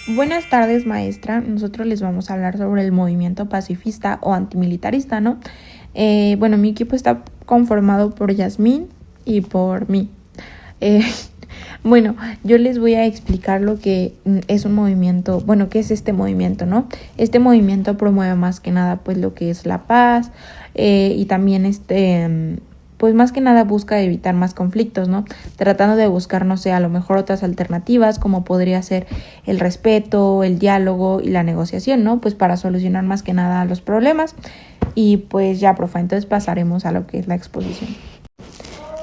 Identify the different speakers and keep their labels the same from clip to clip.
Speaker 1: Buenas tardes, maestra. Nosotros les vamos a hablar sobre el movimiento pacifista o antimilitarista, ¿no? Mi equipo está conformado por Yasmín y por mí. Eh, yo les voy a explicar lo que es un movimiento, qué es este movimiento, ¿no? Este movimiento promueve más que nada, pues, lo que es la paz y también pues más que nada busca evitar más conflictos, ¿no? Tratando de buscar, no sé, a lo mejor otras alternativas como podría ser el respeto, el diálogo y la negociación, ¿no? Pues para solucionar más que nada los problemas. Y pues ya, profe, entonces pasaremos a lo que es la exposición.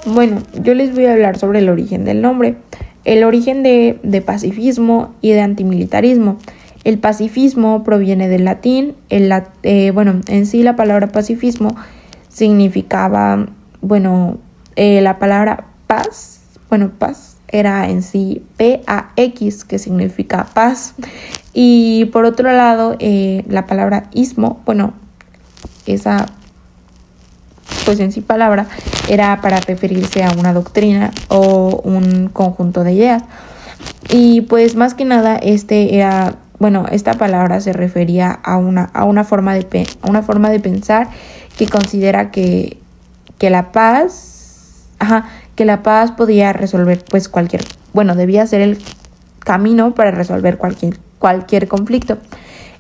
Speaker 1: Bueno, yo les voy a hablar sobre el origen del nombre, el origen de pacifismo y de antimilitarismo. El pacifismo proviene del latín, en sí la palabra pacifismo significaba, la palabra paz, paz era en sí P-A-X, que significa paz. Y por otro lado, la palabra ismo, esa pues en sí palabra era para referirse a una doctrina o un conjunto de ideas. Y pues más que nada esta palabra se refería a una forma de pensar que considera que que la paz podía resolver pues debía ser el camino para resolver cualquier conflicto.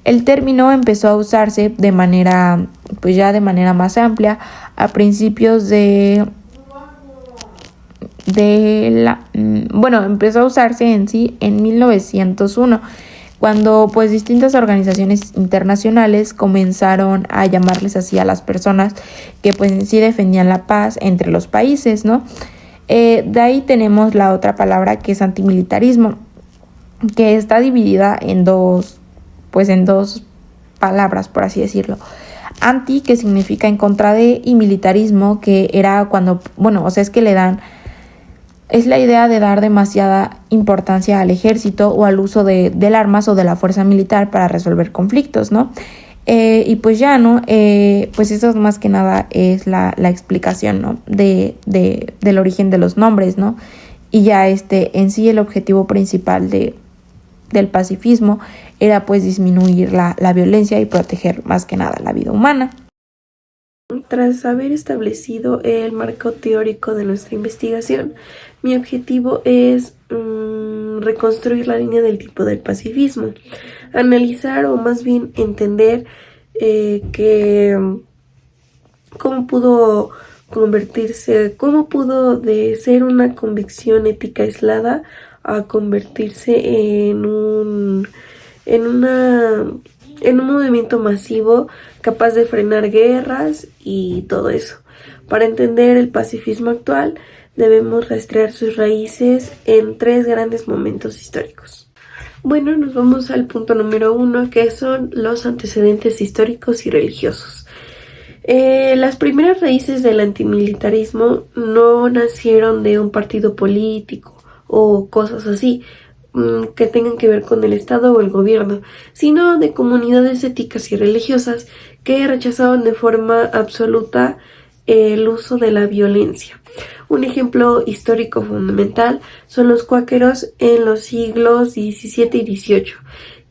Speaker 1: El término empezó a usarse de manera más amplia a principios empezó a usarse en sí en 1901, cuando pues distintas organizaciones internacionales comenzaron a llamarles así a las personas que pues en sí defendían la paz entre los países, ¿no? De ahí tenemos la otra palabra que es antimilitarismo, que está dividida en dos palabras, por así decirlo. Anti, que significa en contra de, y militarismo, que era cuando, es la idea de dar demasiada importancia al ejército o al uso del armas o de la fuerza militar para resolver conflictos, ¿no? Pues eso más que nada es la explicación, ¿no? Del origen de los nombres, ¿no? Y ya en sí el objetivo principal del pacifismo era pues disminuir la violencia y proteger más que nada la vida humana.
Speaker 2: Tras haber establecido el marco teórico de nuestra investigación, mi objetivo es reconstruir la línea del tipo del pacifismo, analizar o más bien entender cómo pudo cómo pudo de ser una convicción ética aislada a convertirse en un movimiento masivo capaz de frenar guerras y todo eso. Para entender el pacifismo actual, debemos rastrear sus raíces en 3 grandes momentos históricos. Bueno, nos vamos al punto número 1, que son los antecedentes históricos y religiosos. Las primeras raíces del antimilitarismo no nacieron de un partido político o cosas así que tengan que ver con el Estado o el gobierno, sino de comunidades éticas y religiosas que rechazaban de forma absoluta el uso de la violencia. Un ejemplo histórico fundamental son los cuáqueros en los siglos XVII y XVIII,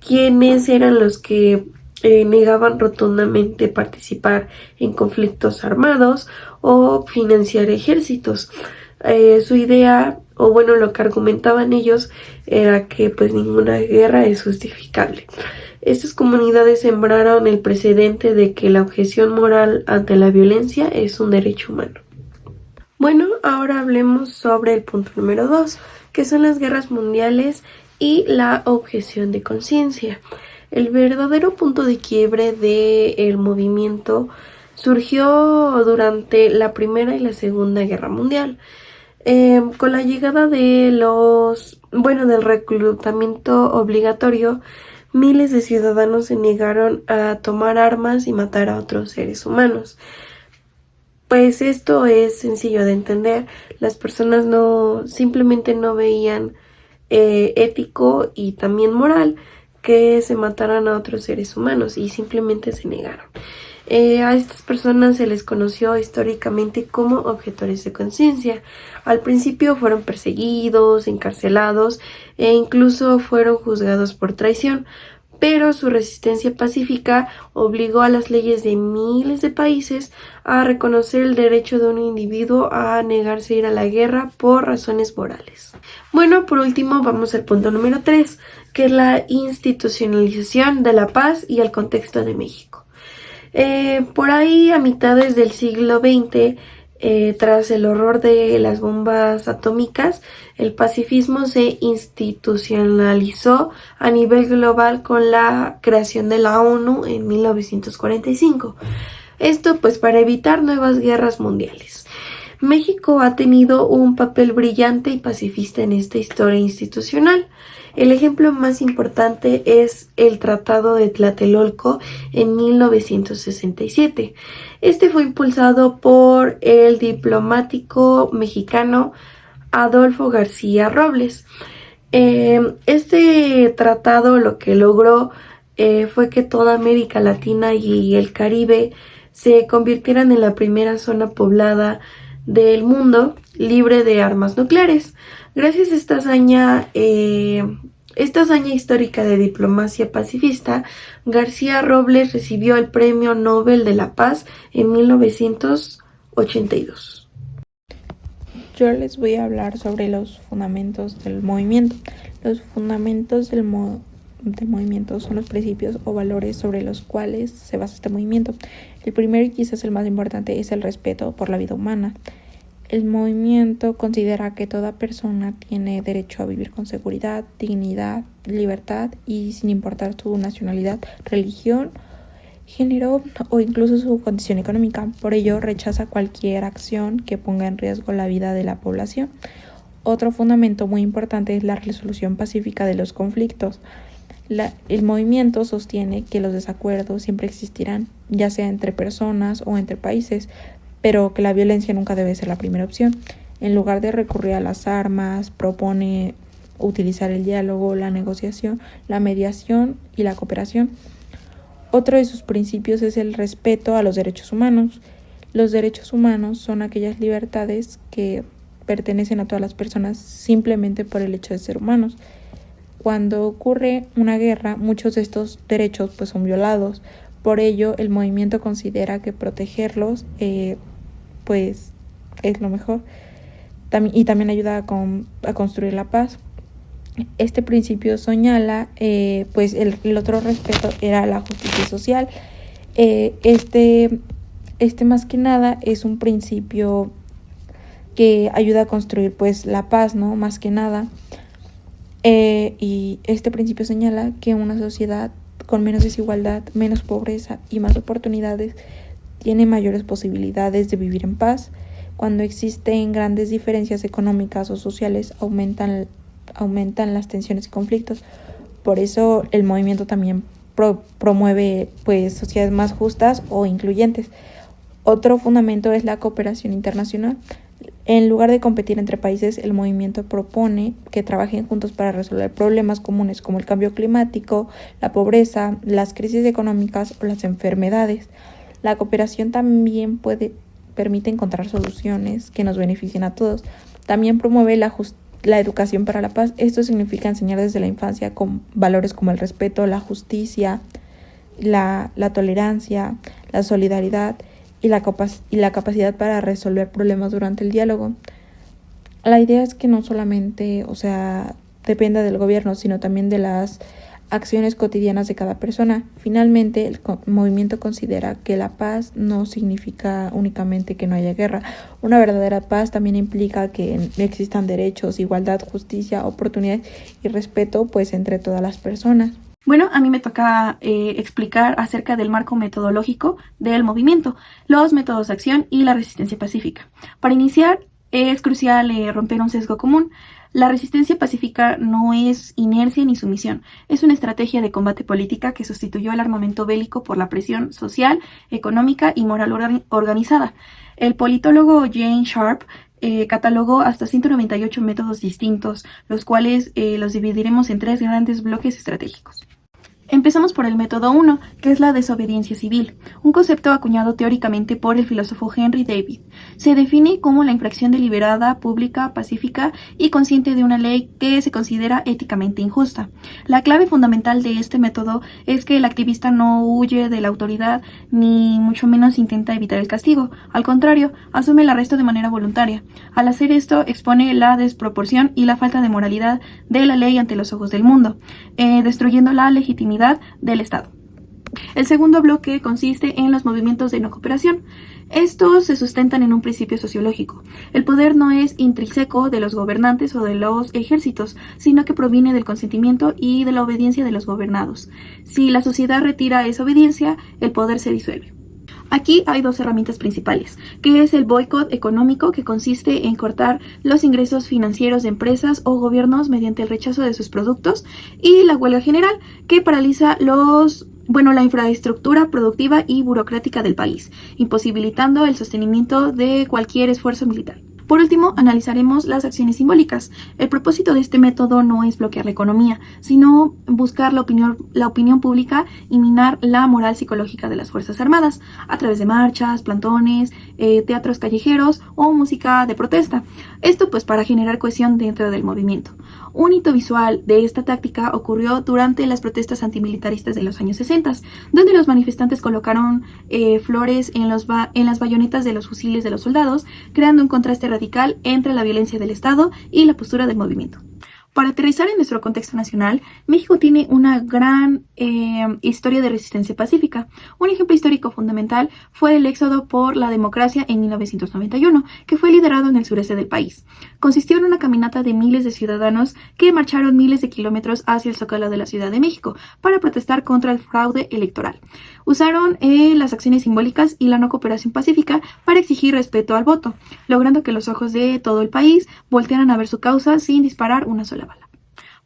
Speaker 2: quienes eran los que negaban rotundamente participar en conflictos armados o financiar ejércitos. Su idea, lo que argumentaban ellos, era que pues ninguna guerra es justificable. Estas comunidades sembraron el precedente de que la objeción moral ante la violencia es un derecho humano. Bueno, ahora hablemos sobre el punto número 2, que son las guerras mundiales y la objeción de conciencia. El verdadero punto de quiebre del movimiento surgió durante la Primera y la Segunda Guerra Mundial. Con la llegada del reclutamiento obligatorio, miles de ciudadanos se negaron a tomar armas y matar a otros seres humanos. Pues esto es sencillo de entender. Las personas simplemente no veían ético y también moral que se mataran a otros seres humanos y simplemente se negaron. A estas personas se les conoció históricamente como objetores de conciencia. Al principio fueron perseguidos, encarcelados e incluso fueron juzgados por traición, pero su resistencia pacífica obligó a las leyes de miles de países a reconocer el derecho de un individuo a negarse a ir a la guerra por razones morales. Bueno, por último vamos al punto número 3, que es la institucionalización de la paz y el contexto de México. Por ahí, a mitades del siglo XX, tras el horror de las bombas atómicas, el pacifismo se institucionalizó a nivel global con la creación de la ONU en 1945. Esto pues para evitar nuevas guerras mundiales. México ha tenido un papel brillante y pacifista en esta historia institucional. El ejemplo más importante es el Tratado de Tlatelolco en 1967. Este fue impulsado por el diplomático mexicano Adolfo García Robles. Este tratado lo que logró fue que toda América Latina y el Caribe se convirtieran en la primera zona poblada del mundo libre de armas nucleares. Gracias a esta hazaña histórica de diplomacia pacifista, García Robles recibió el Premio Nobel de la Paz en 1982.
Speaker 1: Yo les voy a hablar sobre los fundamentos del movimiento. Los fundamentos del movimiento son los principios o valores sobre los cuales se basa este movimiento. El primero y quizás el más importante es el respeto por la vida humana. El movimiento considera que toda persona tiene derecho a vivir con seguridad, dignidad, libertad y sin importar su nacionalidad, religión, género o incluso su condición económica. Por ello, rechaza cualquier acción que ponga en riesgo la vida de la población. Otro fundamento muy importante es la resolución pacífica de los conflictos. El movimiento sostiene que los desacuerdos siempre existirán, ya sea entre personas o entre países, pero que la violencia nunca debe ser la primera opción. En lugar de recurrir a las armas, propone utilizar el diálogo, la negociación, la mediación y la cooperación. Otro de sus principios es el respeto a los derechos humanos. Los derechos humanos son aquellas libertades que pertenecen a todas las personas simplemente por el hecho de ser humanos. Cuando ocurre una guerra, muchos de estos derechos pues son violados. Por ello, el movimiento considera que protegerlos pues es lo mejor. Y también ayuda a construir la paz. Este principio señala, pues el otro respeto era la justicia social. Este más que nada es un principio que ayuda a construir pues la paz, ¿no? Más que nada. Y este principio señala que una sociedad con menos desigualdad, menos pobreza y más oportunidades tiene mayores posibilidades de vivir en paz. Cuando existen grandes diferencias económicas o sociales, aumentan las tensiones y conflictos. Por eso el movimiento también promueve pues sociedades más justas o incluyentes. Otro fundamento es la cooperación internacional. En lugar de competir entre países, el movimiento propone que trabajen juntos para resolver problemas comunes como el cambio climático, la pobreza, las crisis económicas o las enfermedades. La cooperación también permite encontrar soluciones que nos beneficien a todos. También promueve la educación para la paz. Esto significa enseñar desde la infancia con valores como el respeto, la justicia, la tolerancia, la solidaridad y la capacidad para resolver problemas durante el diálogo. La idea es que no solamente, dependa del gobierno, sino también de las acciones cotidianas de cada persona. Finalmente, el movimiento considera que la paz no significa únicamente que no haya guerra. Una verdadera paz también implica que existan derechos, igualdad, justicia, oportunidades y respeto pues entre todas las personas.
Speaker 3: Bueno, a mí me toca explicar acerca del marco metodológico del movimiento, los métodos de acción y la resistencia pacífica. Para iniciar, es crucial romper un sesgo común. La resistencia pacífica no es inercia ni sumisión, es una estrategia de combate política que sustituyó al armamento bélico por la presión social, económica y moral organizada. El politólogo Jane Sharp catalogó hasta 198 métodos distintos, los cuales los dividiremos en 3 grandes bloques estratégicos. Empezamos por el método 1, que es la desobediencia civil, un concepto acuñado teóricamente por el filósofo Henry David. Se define como la infracción deliberada, pública, pacífica y consciente de una ley que se considera éticamente injusta. La clave fundamental de este método es que el activista no huye de la autoridad ni mucho menos intenta evitar el castigo. Al contrario, asume el arresto de manera voluntaria. Al hacer esto, expone la desproporción y la falta de moralidad de la ley ante los ojos del mundo, destruyendo la legitimidad del Estado. El segundo bloque consiste en los movimientos de no cooperación. Estos se sustentan en un principio sociológico. El poder no es intrínseco de los gobernantes o de los ejércitos, sino que proviene del consentimiento y de la obediencia de los gobernados. Si la sociedad retira esa obediencia, el poder se disuelve. Aquí hay dos herramientas principales, que es el boicot económico, que consiste en cortar los ingresos financieros de empresas o gobiernos mediante el rechazo de sus productos, y la huelga general, que paraliza la infraestructura productiva y burocrática del país, imposibilitando el sostenimiento de cualquier esfuerzo militar. Por último, analizaremos las acciones simbólicas. El propósito de este método no es bloquear la economía, sino buscar la opinión pública y minar la moral psicológica de las Fuerzas Armadas a través de marchas, plantones, teatros callejeros o música de protesta. Esto pues para generar cohesión dentro del movimiento. Un hito visual de esta táctica ocurrió durante las protestas antimilitaristas de los años 60, donde los manifestantes colocaron flores en las bayonetas de los fusiles de los soldados, creando un contraste radical entre la violencia del Estado y la postura del movimiento. Para aterrizar en nuestro contexto nacional, México tiene una gran historia de resistencia pacífica. Un ejemplo histórico fundamental fue el éxodo por la democracia en 1991, que fue liderado en el sureste del país. Consistió en una caminata de miles de ciudadanos que marcharon miles de kilómetros hacia el Zócalo de la Ciudad de México para protestar contra el fraude electoral. Usaron las acciones simbólicas y la no cooperación pacífica para exigir respeto al voto, logrando que los ojos de todo el país voltearan a ver su causa sin disparar una sola bala.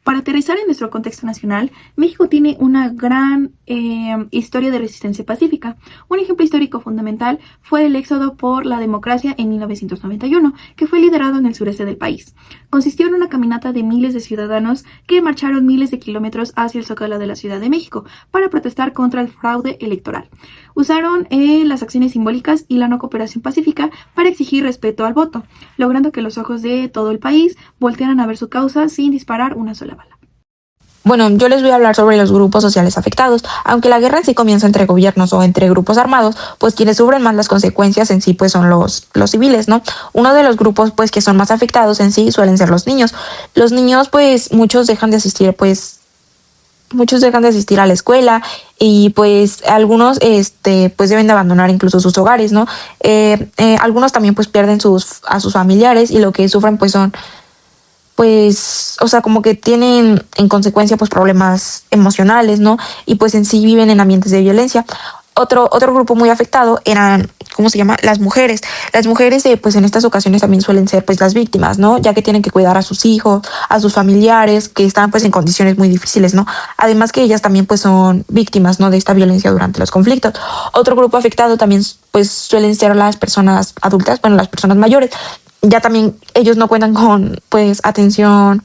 Speaker 3: Para aterrizar en nuestro contexto nacional, México tiene una gran historia de resistencia pacífica. Un ejemplo histórico fundamental fue el éxodo por la democracia en 1991, que fue liderado en el sureste del país. Consistió en una caminata de miles de ciudadanos que marcharon miles de kilómetros hacia el Zócalo de la Ciudad de México para protestar contra el fraude electoral. Usaron las acciones simbólicas y la no cooperación pacífica para exigir respeto al voto, logrando que los ojos de todo el país voltearan a ver su causa sin disparar una sola bala.
Speaker 1: Bueno, yo les voy a hablar sobre los grupos sociales afectados. Aunque la guerra en sí comienza entre gobiernos o entre grupos armados, pues quienes sufren más las consecuencias en sí pues son los civiles, ¿no? Uno de los grupos pues que son más afectados en sí suelen ser los niños. Los niños pues muchos dejan de asistir a la escuela y pues algunos pues deben de abandonar incluso sus hogares, ¿no? Algunos también pues pierden a sus familiares y lo que sufren pues son pues, o sea, como que tienen en consecuencia pues problemas emocionales, ¿no? Y pues en sí viven en ambientes de violencia. Otro grupo muy afectado eran, ¿cómo se llama? Las mujeres. Las mujeres pues en estas ocasiones también suelen ser pues las víctimas, ¿no? Ya que tienen que cuidar a sus hijos, a sus familiares, que están pues en condiciones muy difíciles, ¿no? Además que ellas también pues son víctimas, ¿no? De esta violencia durante los conflictos. Otro grupo afectado también pues suelen ser las personas adultas, bueno, las personas mayores. Ya también ellos no cuentan con pues atención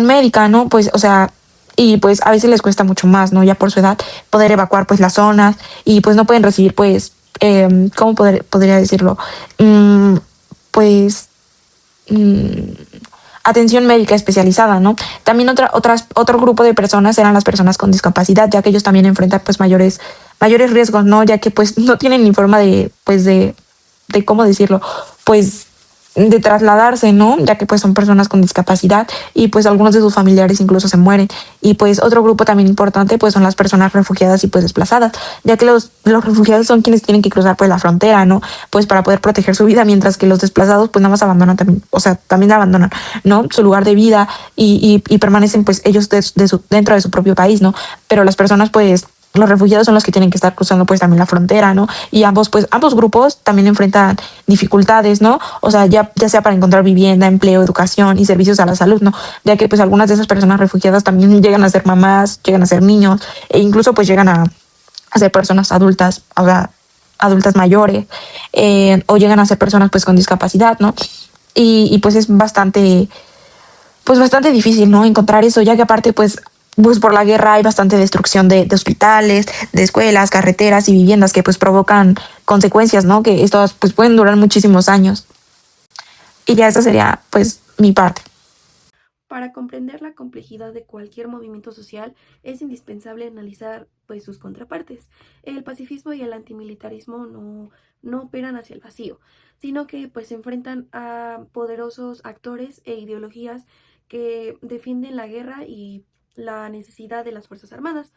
Speaker 1: médica, ¿no? Pues, o sea, y pues a veces les cuesta mucho más, ¿no? Ya por su edad poder evacuar pues las zonas y pues no pueden recibir pues, ¿cómo podría decirlo? Atención médica especializada, ¿no? También otro grupo de personas eran las personas con discapacidad, ya que ellos también enfrentan pues mayores riesgos, ¿no? Ya que pues no tienen ni forma de ¿cómo decirlo? Pues de trasladarse, ¿no? Ya que pues son personas con discapacidad y pues algunos de sus familiares incluso se mueren. Y pues otro grupo también importante pues son las personas refugiadas y pues desplazadas, ya que los refugiados son quienes tienen que cruzar pues la frontera, ¿no? Pues para poder proteger su vida, mientras que los desplazados pues nada más abandonan también, o sea, también abandonan, ¿no? Su lugar de vida y permanecen pues ellos dentro de su propio país, ¿no? Pero las personas pues los refugiados son los que tienen que estar cruzando pues también la frontera, ¿no? Y ambos grupos también enfrentan dificultades, ¿no? O sea, ya sea para encontrar vivienda, empleo, educación y servicios a la salud, ¿no? Ya que pues algunas de esas personas refugiadas también llegan a ser mamás, llegan a ser niños e incluso pues llegan a ser personas adultas, o sea, adultas mayores, o llegan a ser personas pues con discapacidad, ¿no? Y pues es bastante difícil, ¿no? Encontrar eso, ya que aparte pues pues por la guerra hay bastante destrucción de hospitales, de escuelas, carreteras y viviendas que pues provocan consecuencias, ¿no? Que estas pues pueden durar muchísimos años. Y ya esa sería pues mi parte.
Speaker 2: Para comprender la complejidad de cualquier movimiento social es indispensable analizar pues sus contrapartes. El pacifismo y el antimilitarismo no operan hacia el vacío, sino que pues se enfrentan a poderosos actores e ideologías que defienden la guerra y la necesidad de las Fuerzas Armadas.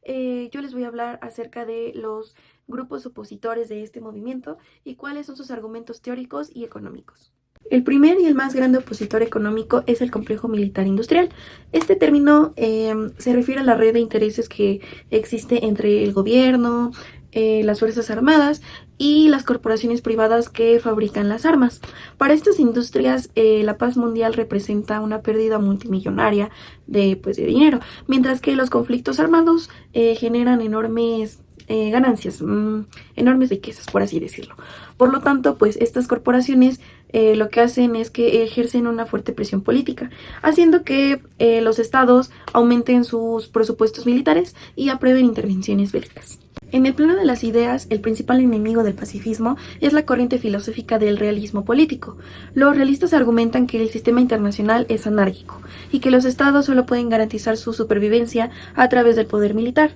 Speaker 2: Yo les voy a hablar acerca de los grupos opositores de este movimiento y cuáles son sus argumentos teóricos y económicos. El primer y el más grande opositor económico es el complejo militar industrial. Este término se refiere a la red de intereses que existe entre el gobierno, las Fuerzas Armadas y las corporaciones privadas que fabrican las armas. Para estas industrias, la paz mundial representa una pérdida multimillonaria de dinero, mientras que los conflictos armados generan enormes ganancias, enormes riquezas, por así decirlo. Por lo tanto, pues estas corporaciones lo que hacen es que ejercen una fuerte presión política, haciendo que los estados aumenten sus presupuestos militares y aprueben intervenciones bélicas. En el plano de las ideas, el principal enemigo del pacifismo es la corriente filosófica del realismo político. Los realistas argumentan que el sistema internacional es anárquico y que los estados solo pueden garantizar su supervivencia a través del poder militar.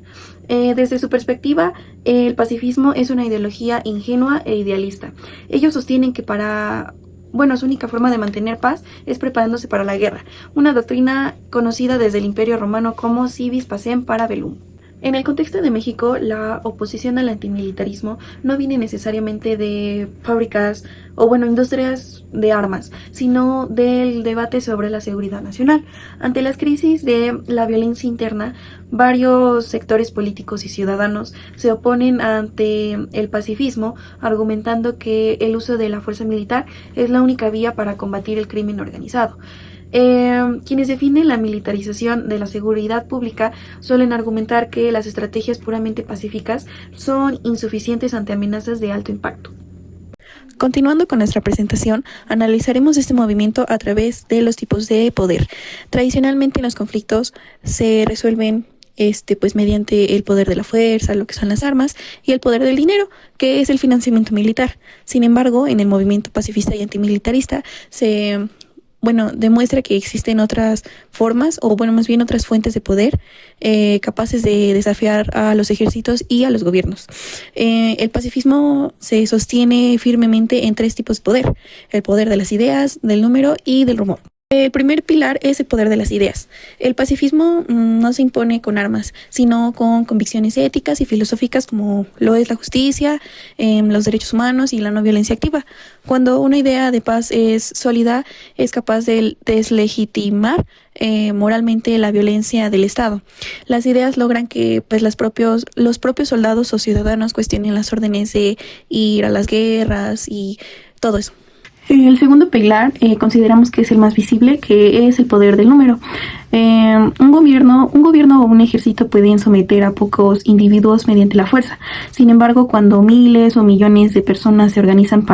Speaker 2: Desde su perspectiva, el pacifismo es una ideología ingenua e idealista. Ellos sostienen que su única forma de mantener paz es preparándose para la guerra, una doctrina conocida desde el Imperio Romano como civis pacem para bellum. En el contexto de México, la oposición al antimilitarismo no viene necesariamente de fábricas industrias de armas, sino del debate sobre la seguridad nacional. Ante las crisis de la violencia interna, varios sectores políticos y ciudadanos se oponen ante el pacifismo, argumentando que el uso de la fuerza militar es la única vía para combatir el crimen organizado. Quienes defienden la militarización de la seguridad pública suelen argumentar que las estrategias puramente pacíficas son insuficientes ante amenazas de alto impacto.
Speaker 3: Continuando con nuestra presentación, analizaremos este movimiento a través de los tipos de poder. Tradicionalmente los conflictos se resuelven mediante el poder de la fuerza, lo que son las armas, y el poder del dinero, que es el financiamiento militar. Sin embargo, en el movimiento pacifista y antimilitarista demuestra que existen otras formas, más bien otras fuentes de poder capaces de desafiar a los ejércitos y a los gobiernos. El pacifismo se sostiene firmemente en tres tipos de poder: el poder de las ideas, del número y del rumor. El primer pilar es el poder de las ideas. El pacifismo no se impone con armas, sino con convicciones éticas y filosóficas como lo es la justicia, los derechos humanos y la no violencia activa. Cuando una idea de paz es sólida, es capaz de deslegitimar moralmente la violencia del Estado. Las ideas logran que los propios soldados o ciudadanos cuestionen las órdenes de ir a las guerras y todo eso.
Speaker 2: El segundo pilar consideramos que es el más visible, que es el poder del número. Un gobierno o un ejército pueden someter a pocos individuos mediante la fuerza. Sin embargo, cuando miles o millones de personas se organizan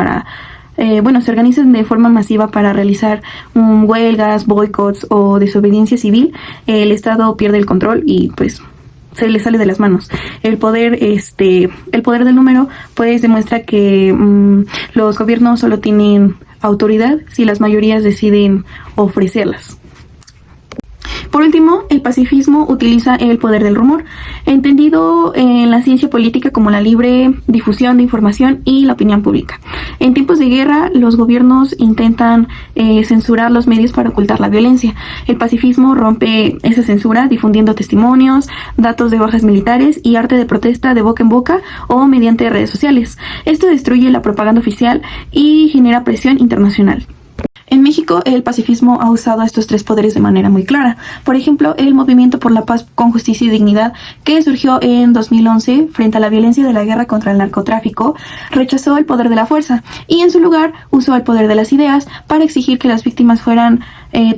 Speaker 2: de forma masiva para realizar huelgas, boicots o desobediencia civil, el Estado pierde el control y se le sale de las manos. El poder del número demuestra que los gobiernos solo tienen autoridad si las mayorías deciden ofrecerlas. Por último, el pacifismo utiliza el poder del rumor, entendido en la ciencia política como la libre difusión de información y la opinión pública. En tiempos de guerra, los gobiernos intentan censurar los medios para ocultar la violencia. El pacifismo rompe esa censura difundiendo testimonios, datos de bajas militares y arte de protesta de boca en boca o mediante redes sociales. Esto destruye la propaganda oficial y genera presión internacional. En México, el pacifismo ha usado estos tres poderes de manera muy clara. Por ejemplo, el Movimiento por la Paz con Justicia y Dignidad, que surgió en 2011 frente a la violencia de la guerra contra el narcotráfico, rechazó el poder de la fuerza y en su lugar usó el poder de las ideas para exigir que las víctimas fueran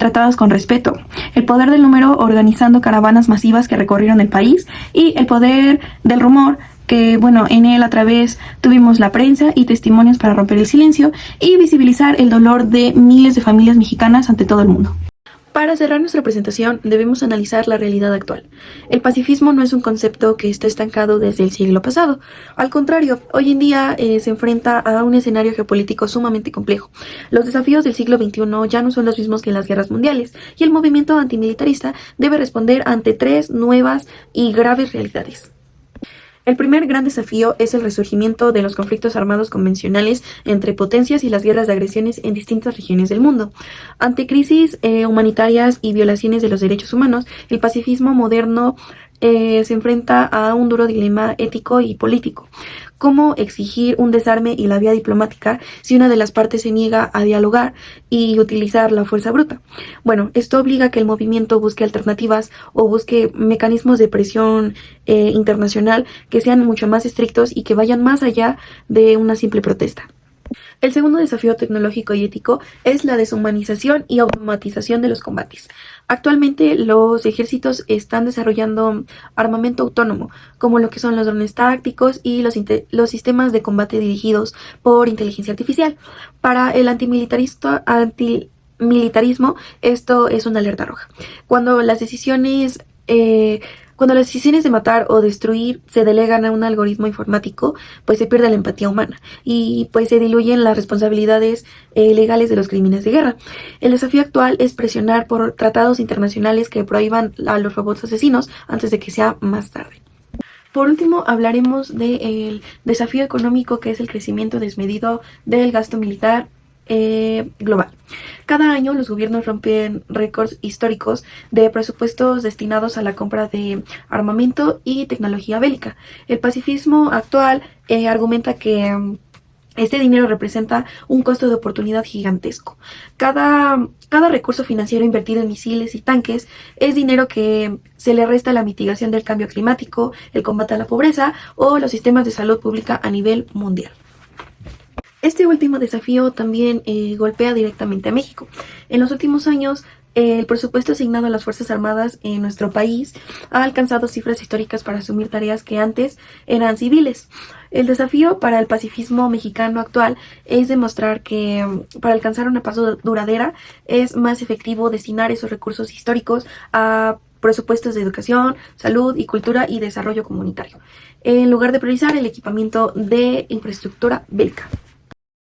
Speaker 2: tratadas con respeto. El poder del número, organizando caravanas masivas que recorrieron el país, y el poder del rumor, que en él a través tuvimos la prensa y testimonios para romper el silencio y visibilizar el dolor de miles de familias mexicanas ante todo el mundo.
Speaker 3: Para cerrar nuestra presentación, debemos analizar la realidad actual. El pacifismo no es un concepto que está estancado desde el siglo pasado. Al contrario, hoy en día se enfrenta a un escenario geopolítico sumamente complejo. Los desafíos del siglo XXI ya no son los mismos que en las guerras mundiales, y el movimiento antimilitarista debe responder ante tres nuevas y graves realidades. El primer gran desafío es el resurgimiento de los conflictos armados convencionales entre potencias y las guerras de agresiones en distintas regiones del mundo. Ante crisis humanitarias y violaciones de los derechos humanos, el pacifismo moderno se enfrenta a un duro dilema ético y político. ¿Cómo exigir un desarme y la vía diplomática si una de las partes se niega a dialogar y utilizar la fuerza bruta? Bueno, esto obliga a que el movimiento busque alternativas o busque mecanismos de presión internacional que sean mucho más estrictos y que vayan más allá de una simple protesta. El segundo desafío tecnológico y ético es la deshumanización y automatización de los combates. Actualmente los ejércitos están desarrollando armamento autónomo, como lo que son los drones tácticos y los sistemas de combate dirigidos por inteligencia artificial. Para el antimilitarismo, esto es una alerta roja. Cuando las decisiones de matar o destruir se delegan a un algoritmo informático, pues se pierde la empatía humana y pues se diluyen las responsabilidades legales de los crímenes de guerra. El desafío actual es presionar por tratados internacionales que prohíban a los robots asesinos antes de que sea más tarde. Por último, hablaremos del desafío económico, que es el crecimiento desmedido del gasto militar global. Cada año los gobiernos rompen récords históricos de presupuestos destinados a la compra de armamento y tecnología bélica. El pacifismo actual argumenta que este dinero representa un costo de oportunidad gigantesco. Cada recurso financiero invertido en misiles y tanques es dinero que se le resta a la mitigación del cambio climático, el combate a la pobreza o los sistemas de salud pública a nivel mundial. Este último desafío también golpea directamente a México. En los últimos años, el presupuesto asignado a las Fuerzas Armadas en nuestro país ha alcanzado cifras históricas para asumir tareas que antes eran civiles. El desafío para el pacifismo mexicano actual es demostrar que para alcanzar una paz duradera es más efectivo destinar esos recursos históricos a presupuestos de educación, salud y cultura y desarrollo comunitario, en lugar de priorizar el equipamiento de infraestructura bélica.